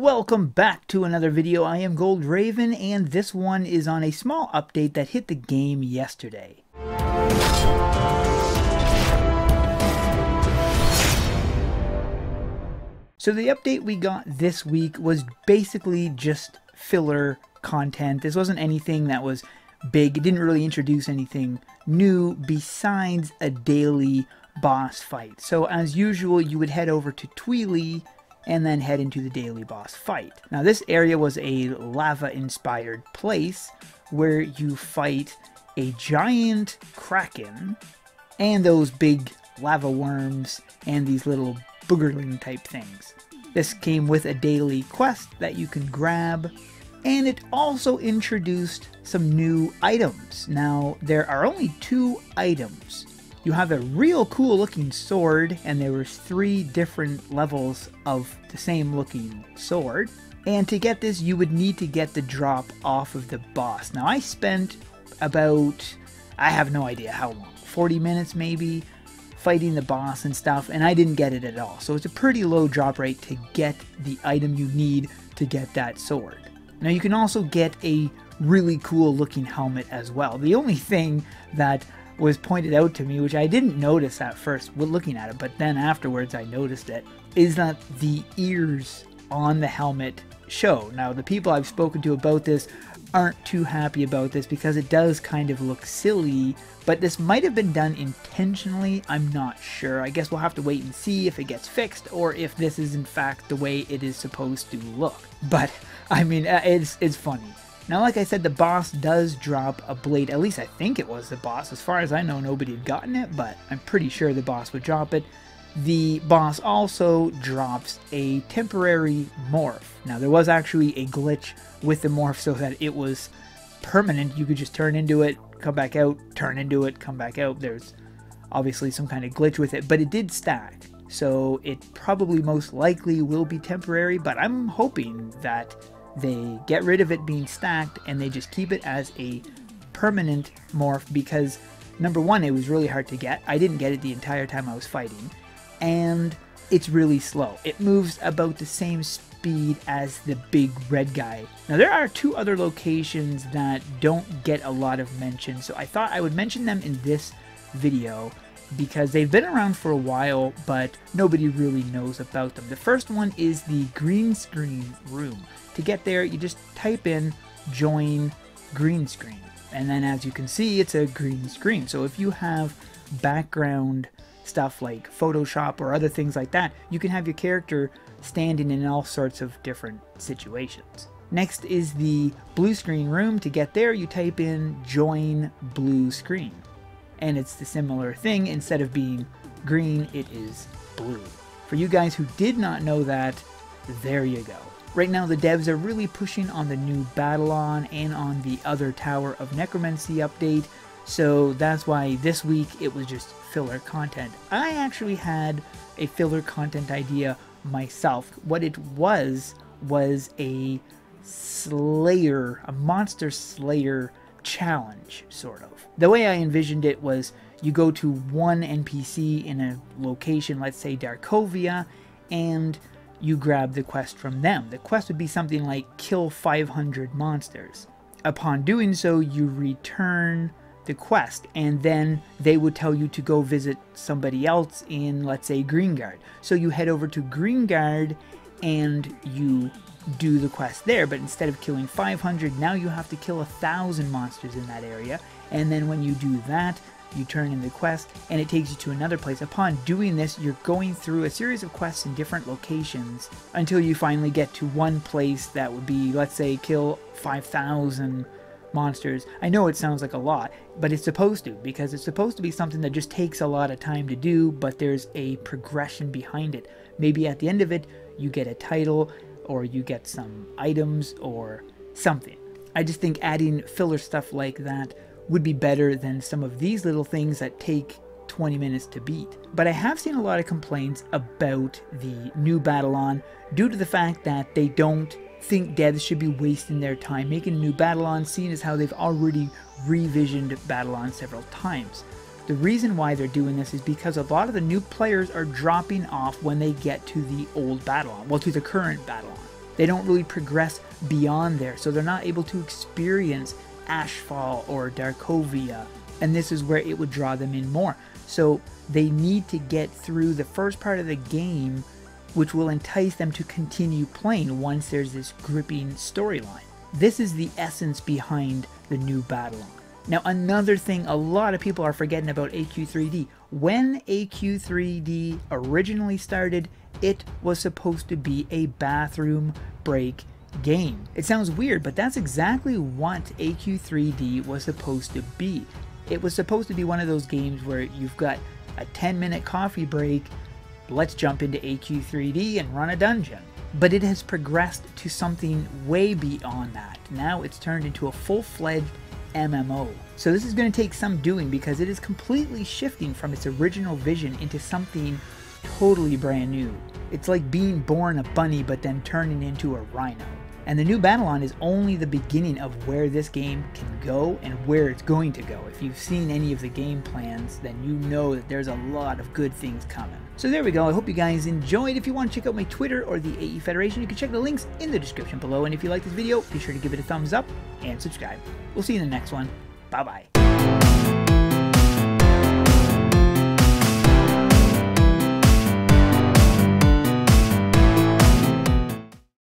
Welcome back to another video. I am Gold Raven, and this one is on a small update that hit the game yesterday. So the update we got this week was basically just filler content. This wasn't anything that was big. It didn't really introduce anything new besides a daily boss fight. So as usual, you would head over to Tweely and then head into the daily boss fight. Now this area was a lava-inspired place where you fight a giant kraken and those big lava worms and these little boogerling type things. This came with a daily quest that you can grab, and it also introduced some new items. Now there are only 2 items. You have a real cool looking sword, and there was 3 different levels of the same looking sword. And to get this, you would need to get the drop off of the boss. Now I spent about, I have no idea how long, 40 minutes maybe, fighting the boss and stuff, and I didn't get it at all. So it's a pretty low drop rate to get the item you need to get that sword. Now you can also get a really cool looking helmet as well. The only thing that was pointed out to me, which I didn't notice at first looking at it, but then afterwards I noticed it, is that the ears on the helmet show. Now the people I've spoken to about this aren't too happy about this because it does kind of look silly, but this might have been done intentionally. I'm not sure. I guess we'll have to wait and see if it gets fixed or if this is in fact the way it is supposed to look. But I mean, it's funny. Now, like I said, the boss does drop a blade. At least I think it was the boss. As far as I know, nobody had gotten it, but I'm pretty sure the boss would drop it. The boss also drops a temporary morph. Now, there was actually a glitch with the morph so that it was permanent. You could just turn into it, come back out, turn into it, come back out. There's obviously some kind of glitch with it, but it did stack. So it probably most likely will be temporary, but I'm hoping that they get rid of it being stacked and they just keep it as a permanent morph, because number one, it was really hard to get. I didn't get it the entire time I was fighting, and it's really slow. It moves about the same speed as the big red guy. Now there are 2 other locations that don't get a lot of mention, so I thought I would mention them in this video because they've been around for a while, but nobody really knows about them. The first one is the green screen room. To get there, you just type in join green screen, and then as you can see, it's a green screen. So if you have background stuff like Photoshop or other things like that, you can have your character standing in all sorts of different situations. Next is the blue screen room. To get there, you type in join blue screen, and it's the similar thing. Instead of being green, it is blue. For you guys who did not know that, there you go. Right now the devs are really pushing on the new Battle-On and on the other Tower of Necromancy update, so that's why this week it was just filler content. I actually had a filler content idea myself. What it was a Slayer, a monster Slayer challenge, sort of. The way I envisioned it was you go to one NPC in a location, let's say Darkovia, and you grab the quest from them. The quest would be something like kill 500 monsters. Upon doing so, you return the quest, and then they would tell you to go visit somebody else in, let's say, Greengard. So you head over to Greengard and you do the quest there, but instead of killing 500, now you have to kill 1,000 monsters in that area, and then when you do that, you turn in the quest and it takes you to another place. Upon doing this, you're going through a series of quests in different locations until you finally get to one place that would be, let's say, kill 5,000 monsters. I know it sounds like a lot, but it's supposed to, because it's supposed to be something that just takes a lot of time to do, but there's a progression behind it. Maybe at the end of it, you get a title, or you get some items, or something. I just think adding filler stuff like that would be better than some of these little things that take 20 minutes to beat. But I have seen a lot of complaints about the new Battle-On due to the fact that they don't think devs should be wasting their time making a new Battle-On, seeing as how they've already revisioned Battle-On several times. The reason why they're doing this is because a lot of the new players are dropping off when they get to the old Battle-On, well, to the current Battle-On. They don't really progress beyond there, so they're not able to experience Ashfall or Darkovia, and this is where it would draw them in more. So they need to get through the first part of the game, which will entice them to continue playing once there's this gripping storyline. This is the essence behind the new Battle. Now, another thing a lot of people are forgetting about AQ3D. When AQ3D originally started, it was supposed to be a bathroom break game. It sounds weird, but that's exactly what AQ3D was supposed to be. It was supposed to be one of those games where you've got a 10-minute coffee break, let's jump into AQ3D and run a dungeon. But it has progressed to something way beyond that. Now it's turned into a full-fledged MMO. So this is going to take some doing because it is completely shifting from its original vision into something totally brand new. It's like being born a bunny but then turning into a rhino. And the new Battlon is only the beginning of where this game can go and where it's going to go. If you've seen any of the game plans, then you know that there's a lot of good things coming. So there we go. I hope you guys enjoyed. If you want to check out my Twitter or the AE Federation, you can check the links in the description below. And if you like this video, be sure to give it a thumbs up and subscribe. We'll see you in the next one. Bye-bye.